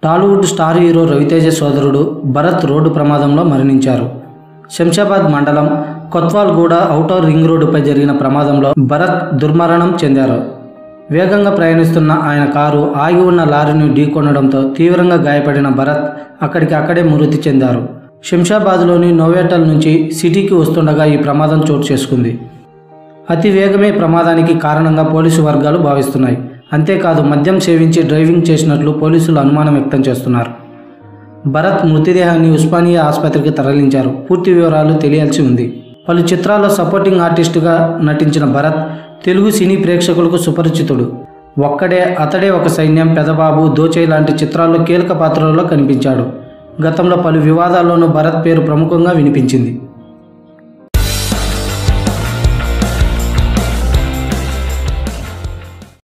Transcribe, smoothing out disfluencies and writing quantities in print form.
Tollywood star hero Raviteja సోదరుడు Bharat road ప్రమాదంలో మరణించారు. శంషాబాద్ మండలం కొత్వాల్గూడ ఔటర్ రింగ్ రోడ్డుపై జరిగిన ప్రమాదంలో భరత్ దుర్మరణం చెందారు. వేగంగా ప్రయాణిస్తున్న ఆయన కారు ఆగి ఉన్న లారీని ఢీకొనడంతో తీవ్రంగా గాయపడిన భరత్ అక్కడే మృతి చెందారు. శంషాబాద్లోని నోవేటల్ నుంచి సిటీకి వస్తుండగా ఈ ప్రమాదం చోటు చేసుకుంది. అతి వేగమే ప్రమాదానికి కారణంగా పోలీసు వర్గాలు భావిస్తున్నాయి. అంతేకాదు మద్యం సేవించి డ్రైవింగ్ చేసినట్లు పోలీసులు అనుమానం వ్యక్తం చేస్తున్నారు. భరత్ మృతదేహాన్ని ఉస్మానియా ఆసుపత్రికి తరలించారు. పూర్తి వివరాలు తెలియాల్సి ఉంది. పలు చిత్రాల్లో సపోర్టింగ్ ఆర్టిస్టుగా నటించిన భరత్ తెలుగు సినీ ప్రేక్షకులకు సుపరిచితుడు. అతడే ఒక సైన్యం, పెదబాబు, దోచేయ్ లాంటి చిత్రాల్లో కీలక పాత్రల్లో కనిపించాడు. గతంలో పలు వివాదాల్లోనూ భరత్ పేరు ప్రముఖంగా వినిపించింది.